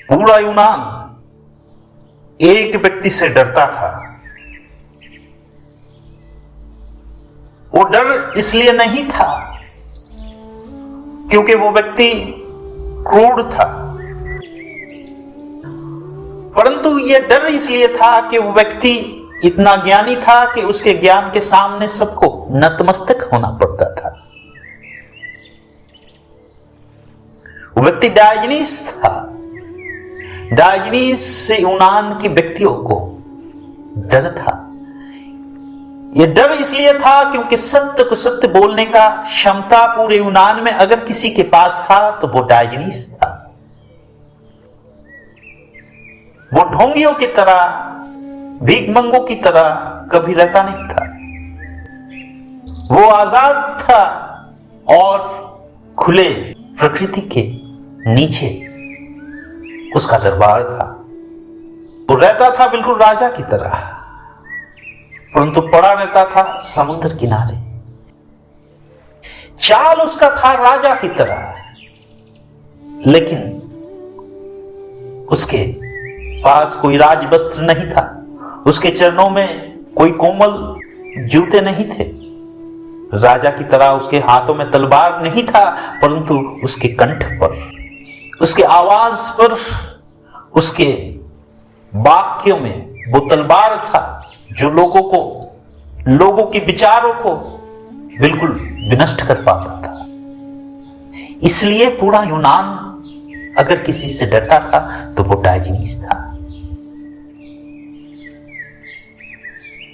पूरा यूनान एक व्यक्ति से डरता था। वो डर इसलिए नहीं था क्योंकि वो व्यक्ति क्रूर था, परंतु यह डर इसलिए था कि वो व्यक्ति इतना ज्ञानी था कि उसके ज्ञान के सामने सबको नतमस्तक होना पड़ता था। वो व्यक्ति डायोजनीस था। डायोजनीस से यूनान के व्यक्तियों को डर था। यह डर इसलिए था क्योंकि सत्य को सत्य बोलने का क्षमता पूरे यूनान में अगर किसी के पास था तो वो डायोजनीस था। वो ढोंगियों की तरह, भीखमंगों की तरह कभी रहता नहीं था। वो आजाद था और खुले प्रकृति के नीचे उसका दरबार था। वो रहता था बिल्कुल राजा की तरह, परंतु पड़ा रहता था समुद्र किनारे। चाल उसका था राजा की तरह, लेकिन उसके पास कोई राज वस्त्र नहीं था। उसके चरणों में कोई कोमल जूते नहीं थे। राजा की तरह उसके हाथों में तलवार नहीं था, परंतु उसके कंठ पर, उसके आवाज पर, उसके वाक्यों में वो तलवार था जो लोगों के विचारों को बिल्कुल विनष्ट कर पाता था। इसलिए पूरा यूनान अगर किसी से डरता था तो वो डायोजनीस था।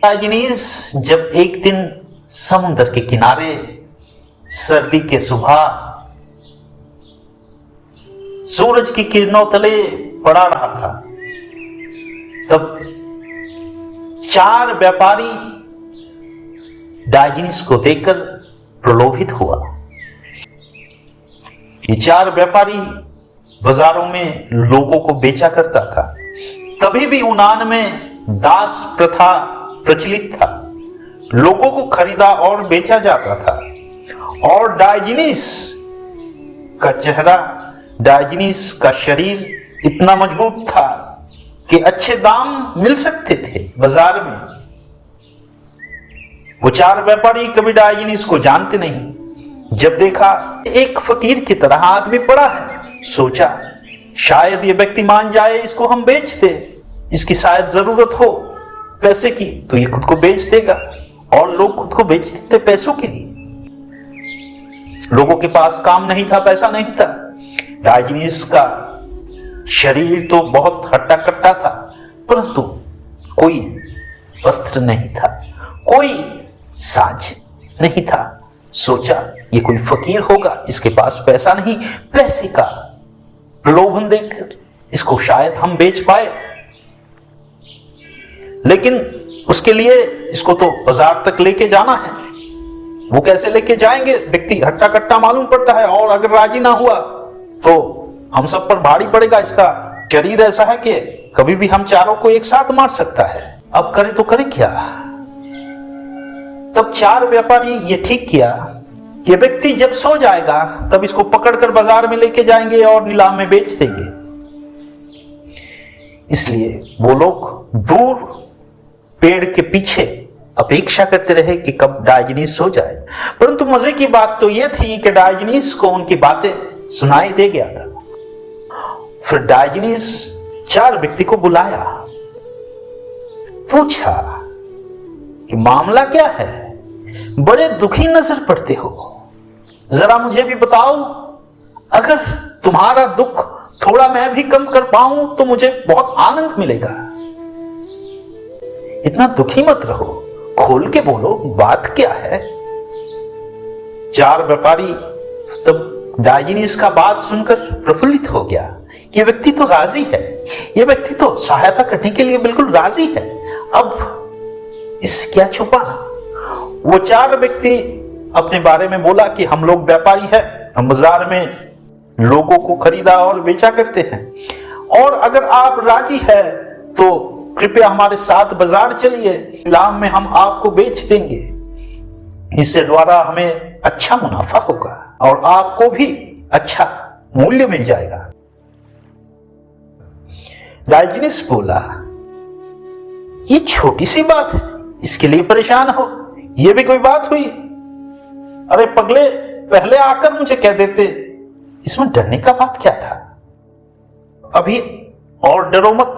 डायोजनीस जब एक दिन समुद्र के किनारे सर्दी के सुबह सूरज की किरणों तले पड़ा रहा था, तब 4 व्यापारी डायोजनीस को देखकर प्रलोभित हुआ। ये 4 व्यापारी बाजारों में लोगों को बेचा करता था। तभी भी यूनान में दास प्रथा प्रचलित था। लोगों को खरीदा और बेचा जाता था। और डायोजनीस का चेहरा, डायोजनीस का शरीर इतना मजबूत था कि अच्छे दाम मिल सकते थे बाजार में। वो 4 व्यापारी कभी डायोजनीस को जानते नहीं। जब देखा एक फकीर की तरह आदमी पड़ा है, सोचा शायद ये व्यक्ति मान जाए, इसको हम बेच दे। इसकी शायद जरूरत हो पैसे की तो ये खुद को बेच देगा। और लोग खुद को बेचते थे पैसों के लिए। लोगों के पास काम नहीं था, पैसा नहीं था। डायोजनीस का शरीर तो बहुत हट्टा कट्टा था, परंतु कोई वस्त्र नहीं था, कोई साज नहीं था। सोचा ये कोई फकीर होगा, इसके पास पैसा नहीं, पैसे का प्रलोभन देकर इसको शायद हम बेच पाए। लेकिन उसके लिए इसको तो बाजार तक लेके जाना है। वो कैसे लेके जाएंगे? व्यक्ति हट्टा कट्टा मालूम पड़ता है, और अगर राजी ना हुआ तो हम सब पर भारी पड़ेगा। इसका शरीर ऐसा है कि कभी भी हम चारों को एक साथ मार सकता है। अब करे तो करे क्या? तब 4 व्यापारी ये ठीक किया कि व्यक्ति जब सो जाएगा तब इसको पकड़कर बाजार में लेके जाएंगे और नीलाम में बेच देंगे। इसलिए वो लोग दूर पेड़ के पीछे अपेक्षा करते रहे कि कब डायोजनीस सो जाए। परंतु मजे की बात तो यह थी कि डायोजनीस को उनकी बातें सुनाई दे गया था। फिर डायोजनीस 4 व्यक्ति को बुलाया, पूछा कि मामला क्या है? बड़े दुखी नजर पड़ते हो, जरा मुझे भी बताओ। अगर तुम्हारा दुख थोड़ा मैं भी कम कर पाऊं तो मुझे बहुत आनंद मिलेगा। इतना दुखी मत रहो, खोल के बोलो, बात क्या है? 4 व्यापारी तब डायोजनीस का बात सुनकर प्रफुल्लित हो गया। ये व्यक्ति तो राजी है, ये व्यक्ति तो सहायता करने के लिए बिल्कुल राजी है। अब इससे क्या छुपाना? वो 4 व्यक्ति अपने बारे में बोला कि हम लोग व्यापारी हैं, हम बाजार में लोगों को खरीदा और बेचा करते हैं, और अगर आप राजी है तो कृपया हमारे साथ बाजार चलिए, नीलाम में हम आपको बेच देंगे। इससे द्वारा हमें अच्छा मुनाफा होगा और आपको भी अच्छा मूल्य मिल जाएगा। डायोजनीस बोला, ये छोटी सी बात है, इसके लिए परेशान हो? ये भी कोई बात हुई? अरे पगले, पहले आकर मुझे कह देते, इसमें डरने का बात क्या था? अभी और डरो मत,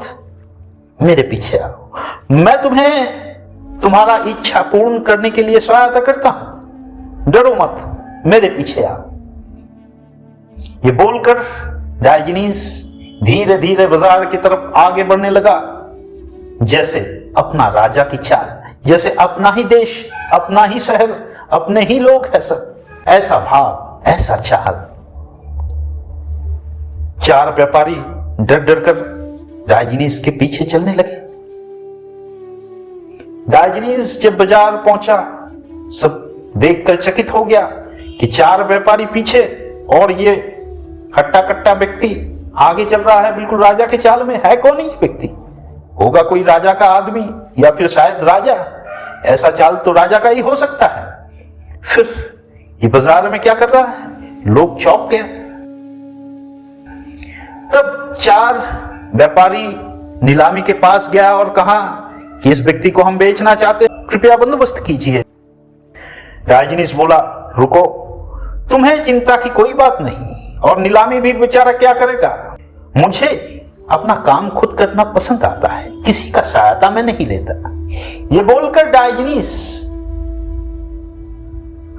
मेरे पीछे आओ, मैं तुम्हें तुम्हारा इच्छा पूर्ण करने के लिए सहायता करता हूं। डरो मत, मेरे पीछे आओ। ये बोलकर डायोजनीस धीरे धीरे बाजार की तरफ आगे बढ़ने लगा, जैसे अपना राजा की चाल, जैसे अपना ही देश, अपना ही शहर, अपने ही लोग है सब, ऐसा भाव, ऐसा चाल। चार व्यापारी डर डर कर डायोजनीस के पीछे चलने लगे। डायोजनीस जब बाजार पहुंचा, सब देखकर चकित हो गया कि चार व्यापारी पीछे और ये हट्टा कट्टा व्यक्ति आगे चल रहा है, बिल्कुल राजा के चाल में। है कौन ये व्यक्ति? होगा कोई राजा का आदमी या फिर शायद राजा। ऐसा चाल तो राजा का ही हो सकता है। फिर ये बाजार में क्या कर रहा है? लोग चौंक गए। तब चार व्यापारी नीलामी के पास गया और कहा कि इस व्यक्ति को हम बेचना चाहते हैं, कृपया बंदोबस्त कीजिए। डायोजनीस बोला, रुको, तुम्हें चिंता की कोई बात नहीं, और नीलामी भी बेचारा क्या करेगा? मुझे अपना काम खुद करना पसंद आता है, किसी का सहायता मैं नहीं लेता। ये बोलकर डायोजनीस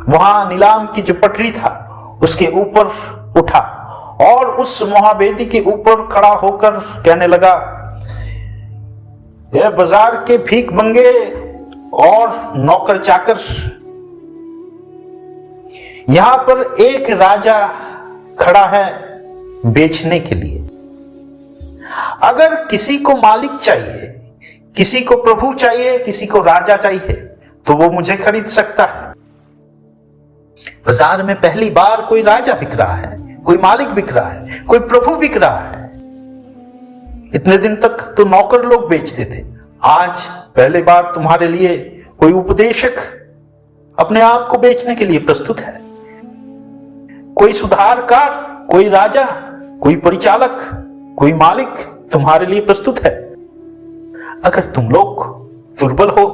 वहां नीलाम की जो पटरी था उसके ऊपर उठा और उस महावेदी के ऊपर खड़ा होकर कहने लगा, ये बाजार के भीख मंगे और नौकर चाकर, यहां पर एक राजा खड़ा है बेचने के लिए। अगर किसी को मालिक चाहिए, किसी को प्रभु चाहिए, किसी को राजा चाहिए, तो वो मुझे खरीद सकता है। बाजार में पहली बार कोई राजा बिक रहा है, कोई मालिक बिक रहा है, कोई प्रभु बिक रहा है। इतने दिन तक तो नौकर लोग बेचते थे, आज पहली बार तुम्हारे लिए कोई उपदेशक अपने आप को बेचने के लिए प्रस्तुत है। कोई सुधारकार, कोई राजा, कोई परिचालक, कोई मालिक तुम्हारे लिए प्रस्तुत है। अगर तुम लोग दुर्बल हो,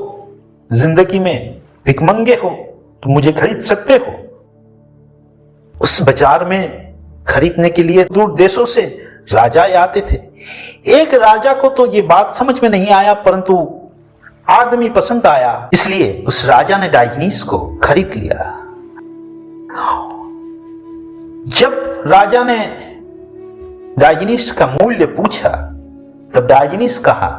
जिंदगी में भिखमंगे हो, तो मुझे खरीद सकते हो। उस बाजार में खरीदने के लिए दूर देशों से राजा आते थे। एक राजा को तो ये बात समझ में नहीं आया, परंतु आदमी पसंद आया, इसलिए उस राजा ने डायोजनीस को खरीद लिया। जब राजा ने डायोजनीस का मूल्य पूछा, तब डायोजनीस कहा,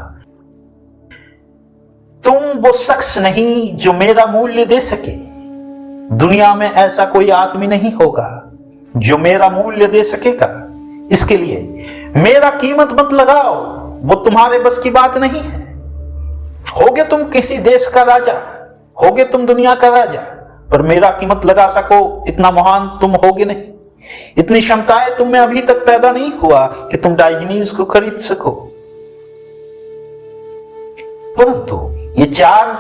तुम वो शख्स नहीं जो मेरा मूल्य दे सके। दुनिया में ऐसा कोई आदमी नहीं होगा जो मेरा मूल्य दे सकेगा। इसके लिए मेरा कीमत मत लगाओ, वो तुम्हारे बस की बात नहीं है। होगे तुम किसी देश का राजा, होगे तुम दुनिया का राजा, पर मेरा कीमत लगा सको इतना महान तुम होगे नहीं। इतनी क्षमताएं तुम में अभी तक पैदा नहीं हुआ कि तुम डायोजनीस को खरीद सको। परंतु ये चार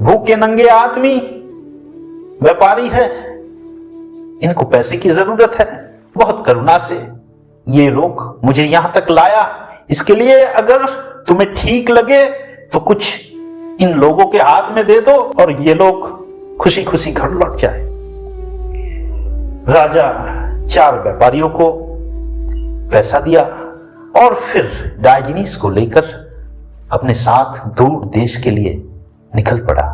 भूखे नंगे आदमी व्यापारी है, इनको पैसे की जरूरत है। बहुत करुणा से ये लोग मुझे यहां तक लाया, इसके लिए अगर तुम्हें ठीक लगे तो कुछ इन लोगों के हाथ में दे दो और ये लोग खुशी खुशी घर लौट जाए। राजा चार व्यापारियों को पैसा दिया और फिर डायोजनीस को लेकर अपने साथ दूर देश के लिए निकल पड़ा।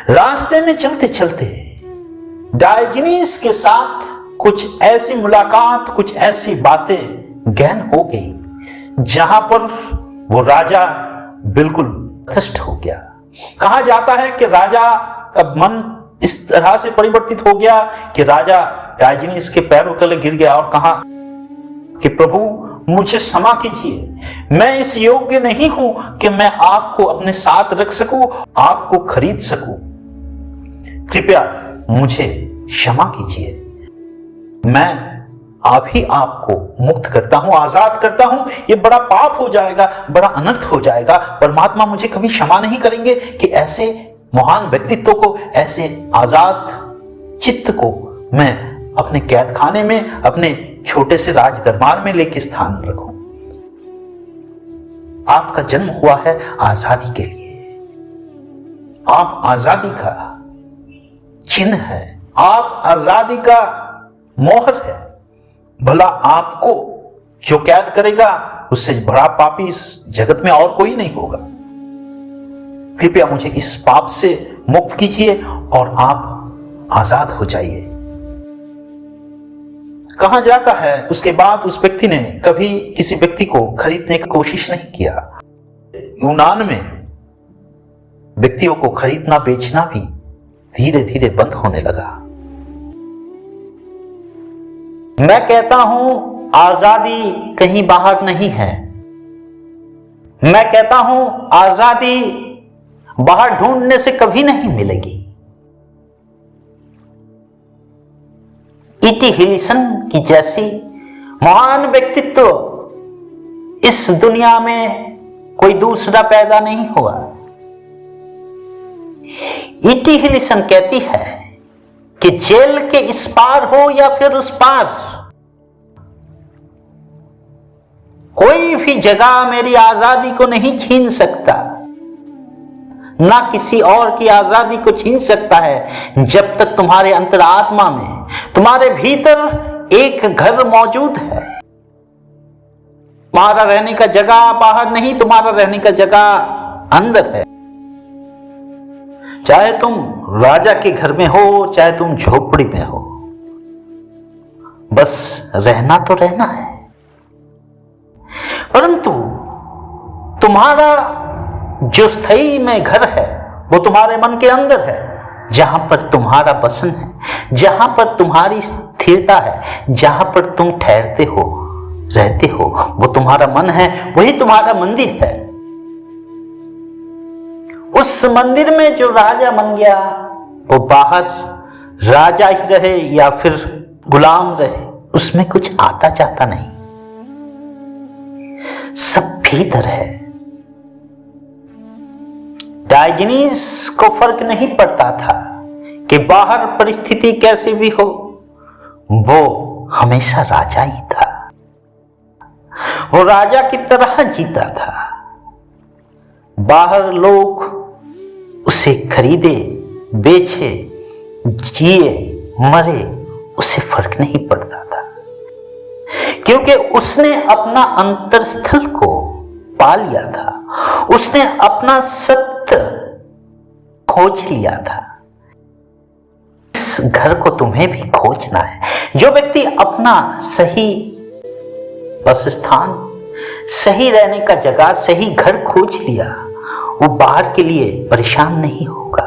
रास्ते में चलते चलते डायोजनीस के साथ कुछ ऐसी मुलाकात, कुछ ऐसी बातें गहन हो गई जहां पर वो राजा बिल्कुल तटस्थ हो गया। कहा जाता है कि राजा का मन इस तरह से परिवर्तित हो गया कि राजा डायोजनीस के पैरों तले गिर गया और कहा कि प्रभु मुझे क्षमा कीजिए, मैं इस योग्य नहीं हूं कि मैं आपको अपने साथ रख सकूं, आपको खरीद सकूं। कृपया मुझे क्षमा कीजिए, मैं अभी आपको मुक्त करता हूं, आजाद करता हूं। ये बड़ा पाप हो जाएगा, बड़ा अनर्थ हो जाएगा। परमात्मा मुझे कभी क्षमा नहीं करेंगे कि ऐसे महान व्यक्तित्व को, ऐसे आजाद चित्त को मैं अपने कैद खाने में, अपने छोटे से राज दरबार में लेके स्थान रखूं। आपका जन्म हुआ है आजादी के लिए। आप आजादी का चिन्ह है, आप आजादी का मोहर है। भला आपको जो कैद करेगा उससे बड़ा पापी इस जगत में और कोई नहीं होगा। कृपया मुझे इस पाप से मुक्त कीजिए और आप आजाद हो जाइए। कहा जाता है उसके बाद उस व्यक्ति ने कभी किसी व्यक्ति को खरीदने की कोशिश नहीं किया। यूनान में व्यक्तियों को खरीदना बेचना भी धीरे धीरे बंद होने लगा। मैं कहता हूं आजादी कहीं बाहर नहीं है। मैं कहता हूं आजादी बाहर ढूंढने से कभी नहीं मिलेगी। ई.टी. हिलिसन की जैसी महान व्यक्तित्व इस दुनिया में कोई दूसरा पैदा नहीं हुआ। ई.टी. हिलिसन कहती है कि जेल के इस पार हो या फिर उस पार, कोई भी जगह मेरी आजादी को नहीं छीन सकता, ना किसी और की आजादी को छीन सकता है, जब तक तुम्हारे अंतरात्मा में, तुम्हारे भीतर एक घर मौजूद है। तुम्हारा रहने का जगह बाहर नहीं, तुम्हारा रहने का जगह अंदर है। चाहे तुम राजा के घर में हो, चाहे तुम झोपड़ी में हो, बस रहना तो रहना है। परंतु तुम्हारा जो स्थायी में घर है वो तुम्हारे मन के अंदर है, जहां पर तुम्हारा बसन है, जहां पर तुम्हारी स्थिरता है, जहां पर तुम ठहरते हो, रहते हो, वो तुम्हारा मन है, वही तुम्हारा मंदिर है। उस मंदिर में जो राजा बन गया वो बाहर राजा ही रहे या फिर गुलाम रहे, उसमें कुछ आता जाता नहीं, सब भीतर है। डायोजनीस को फर्क नहीं पड़ता था कि बाहर परिस्थिति कैसी भी हो, वो हमेशा राजा ही था। वो राजा की तरह जीता था। बाहर लोग उसे खरीदे, बेचे, जिए, मरे, उसे फर्क नहीं पड़ता था, क्योंकि उसने अपना अंतरस्थल को पा लिया था। उसने अपना सत्य खोज लिया था। इस घर को तुम्हें भी खोजना है। जो व्यक्ति अपना सही बस स्थान, सही रहने का जगह, सही घर खोज लिया, वो बाहर के लिए परेशान नहीं होगा।